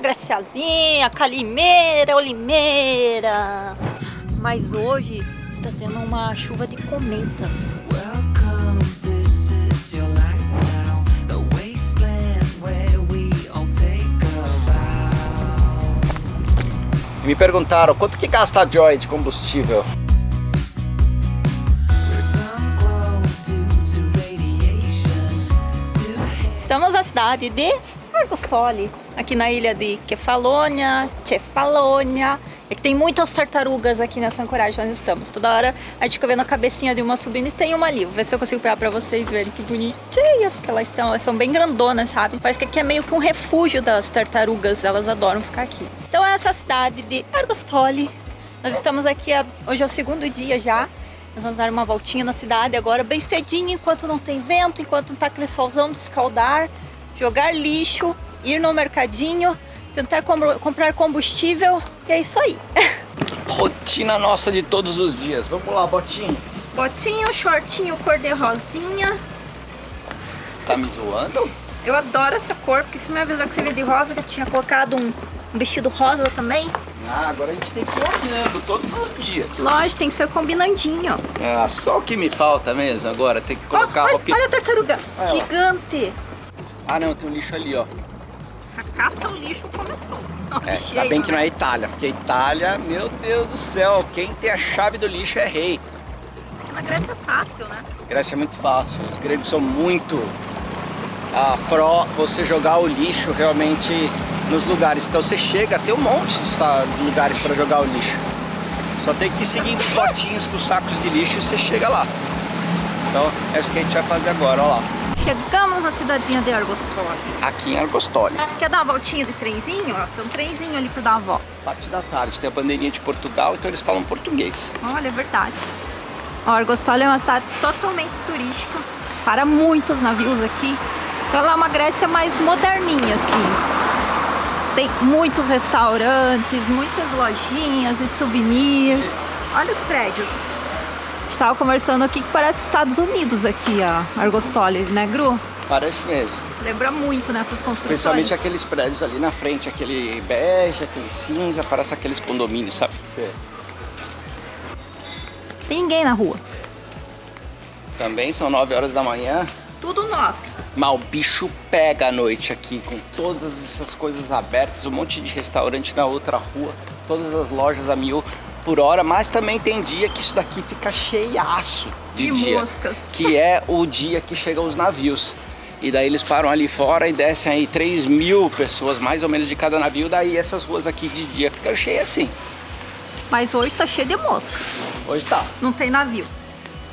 Graciazinha, Calimeira, Olimeira. Mas hoje está tendo uma chuva de cometas. Me perguntaram quanto que gasta a Joy de combustível. Estamos na cidade de Argostoli, aqui na ilha de Kefalonia, Cefalonia. É que tem muitas tartarugas aqui nessa ancoragem nós estamos. Toda hora a gente fica vendo a cabecinha de uma subindo e tem uma ali. Vou ver se eu consigo pegar pra vocês verem que bonitinhas que elas são. Elas são bem grandonas, sabe? Parece que aqui é meio que um refúgio das tartarugas. Elas adoram ficar aqui. Então essa é a cidade de Argostoli. Nós estamos aqui, hoje é o segundo dia já. Nós vamos dar uma voltinha na cidade agora, bem cedinho, enquanto não tem vento, enquanto não tá aquele solzão de escaldar. Jogar lixo, ir no mercadinho, tentar comprar combustível, e é isso aí. Rotina nossa de todos os dias. Vamos lá, Botinho. Botinho, shortinho cor de rosinha. Tá me zoando? Eu adoro essa cor, porque se me avisou que você veio de rosa, que eu tinha colocado um vestido rosa também. Ah, agora a gente tem que ir olhando todos os dias. Lógico, tem que ser combinandinho. Ah, só o que me falta mesmo agora, tem que colocar a roupinha. Olha a tartaruga, Olha lá. Gigante. Ah não, tem um lixo ali, ó. A caça ao lixo começou. Ainda bem que não é Itália, porque Itália, meu Deus do céu, quem tem a chave do lixo é rei. Na Grécia é fácil, né? Grécia é muito fácil, os gregos são muito pró você jogar o lixo realmente nos lugares. Então você chega a ter um monte de lugares para jogar o lixo. Só tem que ir seguindo os botinhos com os sacos de lixo e você chega lá. Então é isso que a gente vai fazer agora, ó lá. Chegamos na cidadezinha de Argostoli. Aqui em Argostoli. Quer dar uma voltinha de trenzinho? Ó, tem um trenzinho ali pra dar uma volta. Parte da tarde, tem a bandeirinha de Portugal, então eles falam português. Olha, é verdade. Ó, Argostoli é uma cidade totalmente turística. Para muitos navios aqui. Então ela é uma Grécia mais moderninha, assim. Tem muitos restaurantes, muitas lojinhas e souvenirs. Olha os prédios. Estava conversando aqui que parece Estados Unidos aqui, a Argostoli, né, Gru? Parece mesmo. Lembra muito nessas construções. Principalmente aqueles prédios ali na frente, aquele bege, aquele cinza, parece aqueles condomínios, sabe? Tem ninguém na rua. Também são 9 horas da manhã. Tudo nosso. Mas o bicho pega à noite aqui, com todas essas coisas abertas, um monte de restaurante na outra rua, todas as lojas a 1000 por hora, mas também tem dia que isso daqui fica cheiaço de dia, moscas. que é o dia que chegam os navios. E daí eles param ali fora e descem aí 3.000 pessoas, mais ou menos, de cada navio, daí essas ruas aqui de dia ficam cheias assim. Mas hoje tá cheio de moscas. Hoje tá. Não tem navio.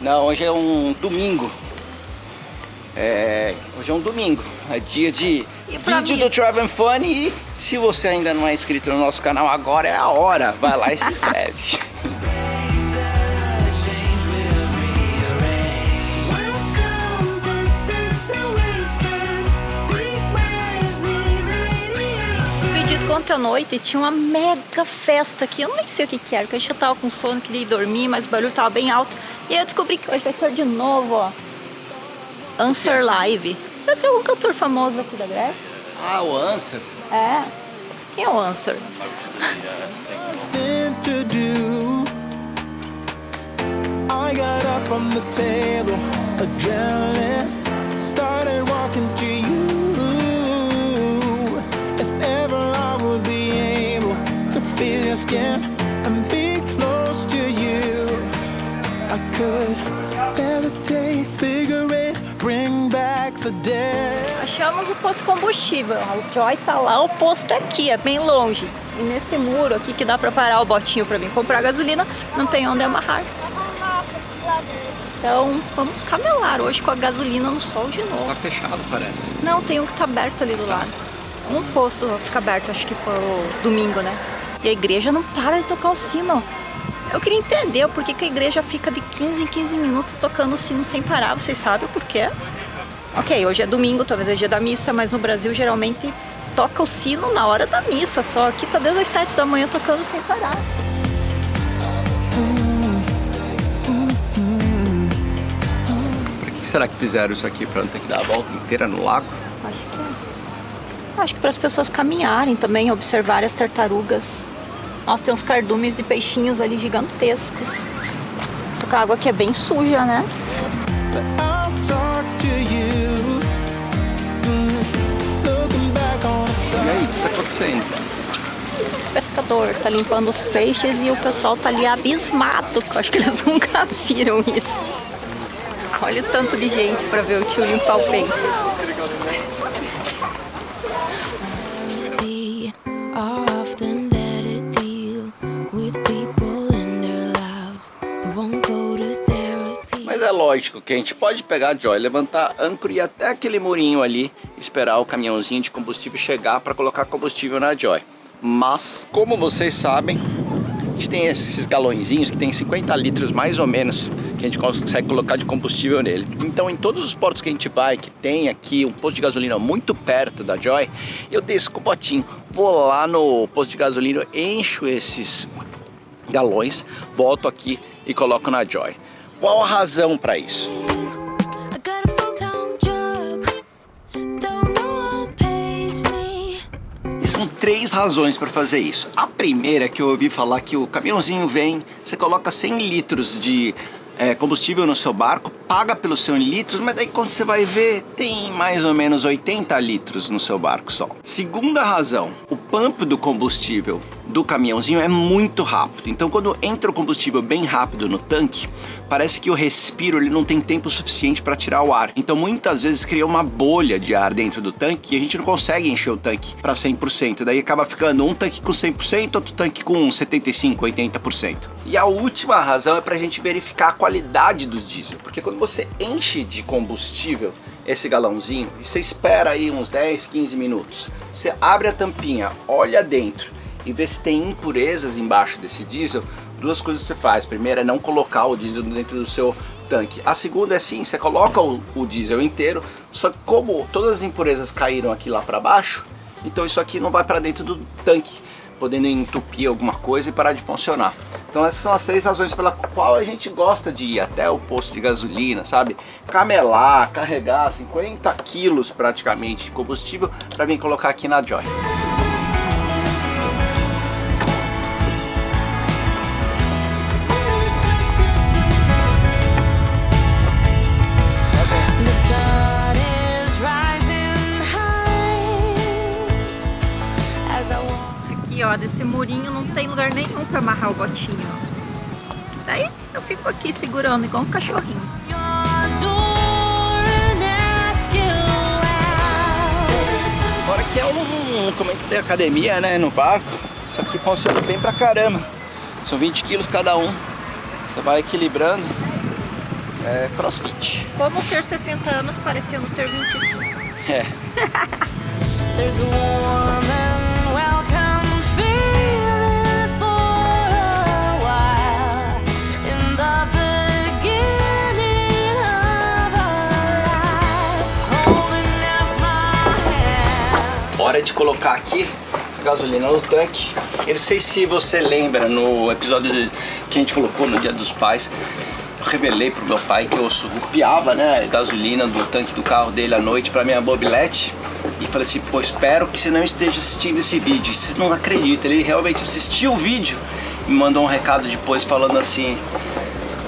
Não, hoje é um domingo. Hoje é um domingo, é dia de vídeo do Travel and Fun e se você ainda não é inscrito no nosso canal, agora é a hora, vai lá e se inscreve. Acredito que ontem à noite tinha uma mega festa aqui, eu nem sei o que que era, porque eu já tava com sono, queria ir dormir, mas o barulho tava bem alto. E aí eu descobri que hoje vai ser de novo, ó. Answer Live. Deve ser um cantor famoso aqui da Grécia. Ah, o Answer. É. Quem é o Answer? I got up from the table, adrenaline started walking to you. If ever I would be able to feel your skin and be close to you, I could levitate, figure it, bring back the dead. Achamos o posto de combustível. O Joy tá lá, o posto é aqui, é bem longe. E nesse muro aqui que dá pra parar o botinho pra vir comprar gasolina, não tem onde amarrar. Então vamos camelar hoje com a gasolina no sol de novo. Tá fechado, parece. Não, tem um que tá aberto ali do lado. Um posto fica aberto, acho que foi o domingo, né? E a igreja não para de tocar o sino. Eu queria entender por que a igreja fica de 15 em 15 minutos tocando o sino sem parar. Vocês sabem o porquê? Ok, hoje é domingo, talvez é dia da missa, mas no Brasil geralmente toca o sino na hora da missa só. Aqui tá desde as 7 da manhã tocando sem parar. Por que será que fizeram isso aqui? Pra não ter que dar a volta inteira no lago? Acho que é. Acho que para as pessoas caminharem também, observarem as tartarugas. Nossa, tem uns cardumes de peixinhos ali gigantescos. Só que a água aqui é bem suja, né? But I'll talk to you. Looking back on the E aí, o que tá acontecendo? O pescador tá limpando os peixes e o pessoal tá ali abismado, que eu acho que eles nunca viram isso. Olha o tanto de gente para ver o tio limpar o peixe. Mas é lógico que a gente pode pegar a Joy, levantar a âncora e ir até aquele murinho ali, esperar o caminhãozinho de combustível chegar para colocar combustível na Joy. Mas, como vocês sabem, a gente tem esses galõezinhos que tem 50 litros mais ou menos, que a gente consegue colocar de combustível nele. Então, em todos os portos que a gente vai, que tem aqui um posto de gasolina muito perto da Joy, eu desço com o potinho, vou lá no posto de gasolina, encho esses galões, volto aqui e coloco na Joy. Qual a razão para isso? São 3 razões para fazer isso. A primeira é que eu ouvi falar que o caminhãozinho vem, você coloca 100 litros de combustível no seu barco, paga pelos 100 litros, mas daí quando você vai ver, tem mais ou menos 80 litros no seu barco só. Segunda razão, o pump do combustível do caminhãozinho é muito rápido. Então quando entra o combustível bem rápido no tanque, parece que o respiro ele não tem tempo suficiente para tirar o ar. Então muitas vezes cria uma bolha de ar dentro do tanque e a gente não consegue encher o tanque para 100%. Daí acaba ficando um tanque com 100%, outro tanque com 75%, 80%. E a última razão é para a gente verificar a qualidade do diesel. Porque quando você enche de combustível esse galãozinho e você espera aí uns 10, 15 minutos, você abre a tampinha, olha dentro e vê se tem impurezas embaixo desse diesel, duas coisas você faz. Primeiro é não colocar o diesel dentro do seu tanque. A segunda é sim, você coloca o diesel inteiro, só que como todas as impurezas caíram aqui lá para baixo, então isso aqui não vai para dentro do tanque, podendo entupir alguma coisa e parar de funcionar. Então essas são as 3 razões pela qual a gente gosta de ir até o posto de gasolina, sabe? Camelar, carregar 50 quilos praticamente de combustível para vir colocar aqui na Joy. Aqui, ó, desse murinho não tem lugar nenhum para amarrar o botinho, ó. Daí eu fico aqui segurando igual um cachorrinho. Fora que é como é que tem academia, né, no barco, isso aqui funciona bem pra caramba. São 20 quilos cada um, você vai equilibrando, é crossfit. Como ter 60 anos parecendo ter 25. É. There's a warm and welcome feeling for a while in the beginning of our life, holding out my hand. Hora de colocar aqui a gasolina no tanque. Eu não sei se você lembra no episódio que a gente colocou no Dia dos Pais, eu revelei pro meu pai que eu surrupiava, né, a gasolina do tanque do carro dele à noite para minha mobilete. E falei assim, pô, espero que você não esteja assistindo esse vídeo. Você não acredita, ele realmente assistiu o vídeo e me mandou um recado depois falando assim: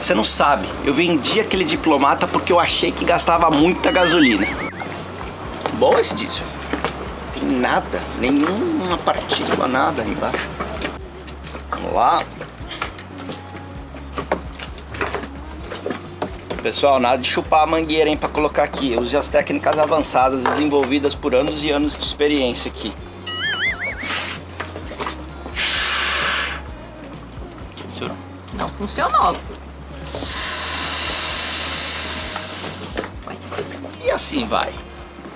você não sabe, eu vendi aquele diplomata porque eu achei que gastava muita gasolina. Bom esse diesel. Tem nada, nenhuma partícula, nada aí embaixo. Vamos lá. Pessoal, nada de chupar a mangueira, hein, para colocar aqui. Use as técnicas avançadas desenvolvidas por anos e anos de experiência aqui. Funcionou? Não funcionou. E assim vai.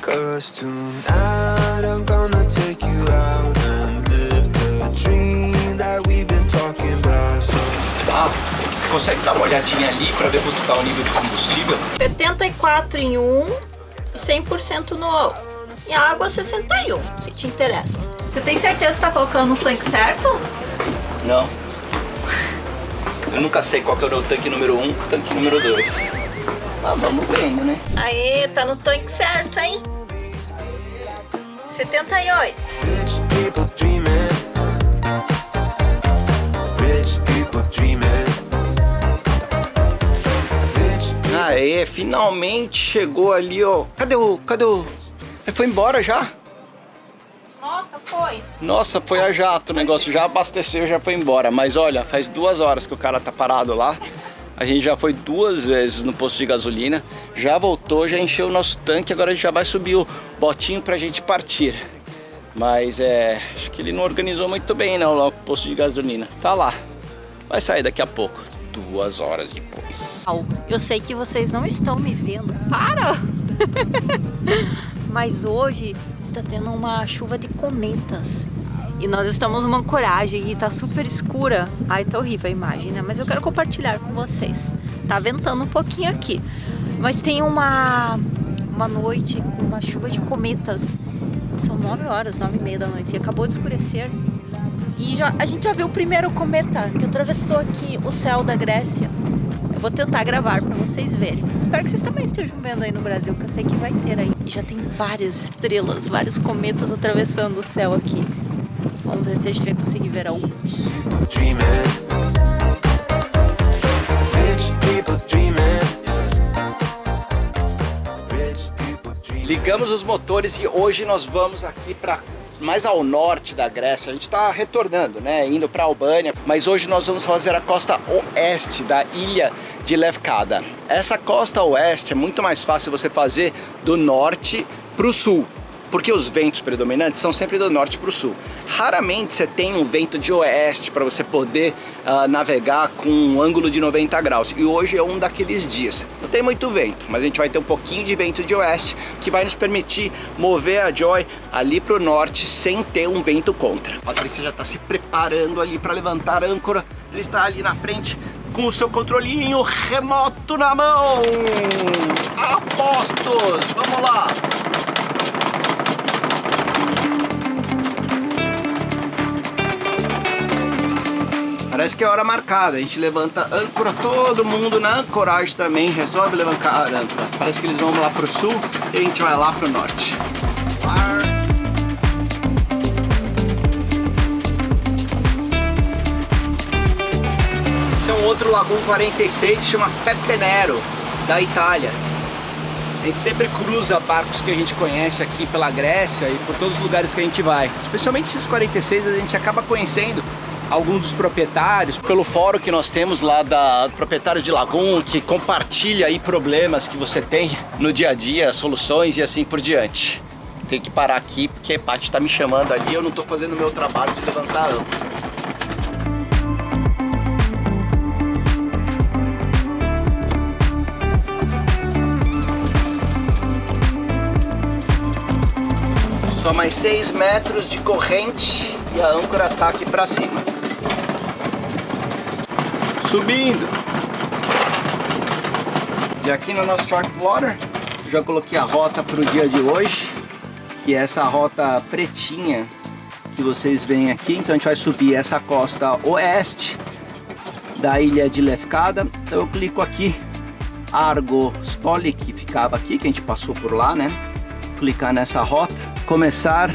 'Cause tonight I'm gonna take you out and live the dream that we've been talking about. Ah, você consegue dar uma olhadinha ali para ver quanto tá o nível de combustível? 74 em um e 100% no outro. E a água 61, se te interessa. Você tem certeza que está colocando no tanque certo? Não. Eu nunca sei qual que é o tanque número 1 e tanque número 2. Ah, vamos vendo, né? Aê, tá no tanque certo, hein? 78. Rich people dreaming. Rich people dreaming. Rich Aê, finalmente chegou ali, ó. Cadê o... Ele foi embora já? Nossa, foi. Nossa, foi a jato, o negócio já abasteceu, já foi embora. Mas olha, faz 2 horas que o cara tá parado lá. A gente já foi 2 vezes no posto de gasolina, já voltou, já encheu o nosso tanque, agora a gente já vai subir o botinho pra gente partir. Mas acho que ele não organizou muito bem não, lá o posto de gasolina. Tá lá, vai sair daqui a pouco, 2 horas depois. Eu sei que vocês não estão me vendo. Para! Mas hoje está tendo uma chuva de cometas. E nós estamos numa ancoragem e tá super escura. Ai, tá horrível a imagem, né? Mas eu quero compartilhar com vocês. Tá ventando um pouquinho aqui. Mas tem uma noite com uma chuva de cometas. São 9 horas, 9h30 da noite. E acabou de escurecer. E a gente já viu o primeiro cometa que atravessou aqui o céu da Grécia. Eu vou tentar gravar para vocês verem. Espero que vocês também estejam vendo aí no Brasil, que eu sei que vai ter aí. E já tem várias estrelas, vários cometas atravessando o céu aqui. Vamos ver se a gente vai conseguir ver alguns. people dreaming. Rich people dreaming. Rich people dreaming. Ligamos os motores e hoje nós vamos aqui para mais ao norte da Grécia. A gente está retornando, né, indo para Albânia, mas hoje nós vamos fazer a costa oeste da ilha de Lefkada. Essa costa oeste é muito mais fácil você fazer do norte para o sul, porque os ventos predominantes são sempre do norte para o sul. Raramente você tem um vento de oeste para você poder navegar com um ângulo de 90 graus. E hoje é um daqueles dias. Não tem muito vento, mas a gente vai ter um pouquinho de vento de oeste que vai nos permitir mover a Joy ali para o norte sem ter um vento contra. A Patrícia já está se preparando ali para levantar a âncora. Ele está ali na frente com o seu controlinho remoto na mão. Apostos! Vamos lá! Parece que é hora marcada, a gente levanta a âncora, todo mundo na ancoragem também resolve levantar a âncora. Parece que eles vão lá pro sul e a gente vai lá pro norte. Esse é um outro Lagoon 46, se chama Pepe Nero, da Itália. A gente sempre cruza barcos que a gente conhece aqui pela Grécia e por todos os lugares que a gente vai. Especialmente esses 46 a gente acaba conhecendo alguns dos proprietários, pelo fórum que nós temos lá da proprietários de Lagoon, que compartilha aí problemas que você tem no dia a dia, soluções e assim por diante. Tem que parar aqui porque a Paty tá me chamando ali e eu não tô fazendo o meu trabalho de levantar a âncora. Só mais 6 metros de corrente e a âncora tá aqui pra cima. Subindo. E aqui no nosso chart plotter, já coloquei a rota para o dia de hoje, que é essa rota pretinha que vocês veem aqui. Então a gente vai subir essa costa oeste da ilha de Lefkada. Então eu clico aqui, Argostoli, que ficava aqui, que a gente passou por lá, né? Clicar nessa rota, começar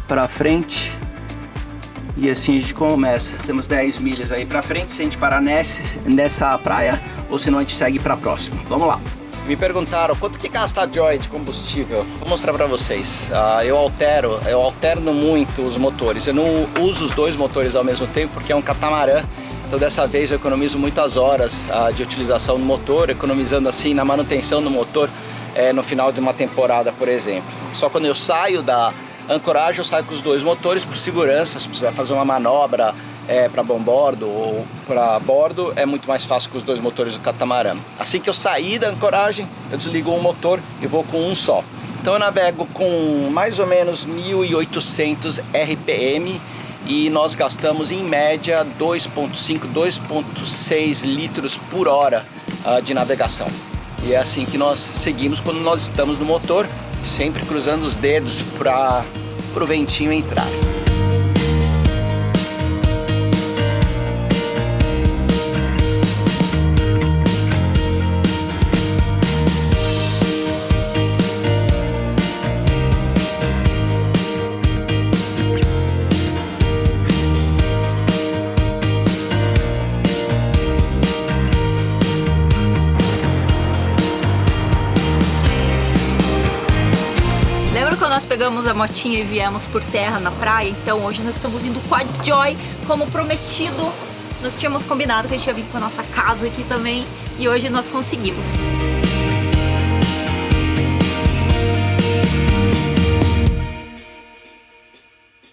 para frente. E assim a gente começa. Temos 10 milhas aí pra frente. Se a gente parar nessa praia, ou senão a gente segue pra próxima. Vamos lá. Me perguntaram quanto que gasta a Joy de combustível. Vou mostrar pra vocês. Eu alterno muito os motores. Eu não uso os 2 motores ao mesmo tempo porque é um catamarã. Então dessa vez eu economizo muitas horas de utilização do motor, economizando assim na manutenção do motor no final de uma temporada, por exemplo. Só quando eu saio da ancoragem eu saio com os 2 motores por segurança. Se precisar fazer uma manobra para bombordo ou para bordo, é muito mais fácil com os 2 motores do catamarã. Assim que eu sair da ancoragem, eu desligo um motor e vou com um só. Então eu navego com mais ou menos 1.800 RPM e nós gastamos em média 2,5, 2,6 litros por hora de navegação. E é assim que nós seguimos quando nós estamos no motor, sempre cruzando os dedos para o ventinho entrar. nós pegamos a motinha e viemos por terra na praia, então hoje nós estamos indo com a Joy, como prometido. Nós tínhamos combinado que a gente ia vir com a nossa casa aqui também, e hoje nós conseguimos.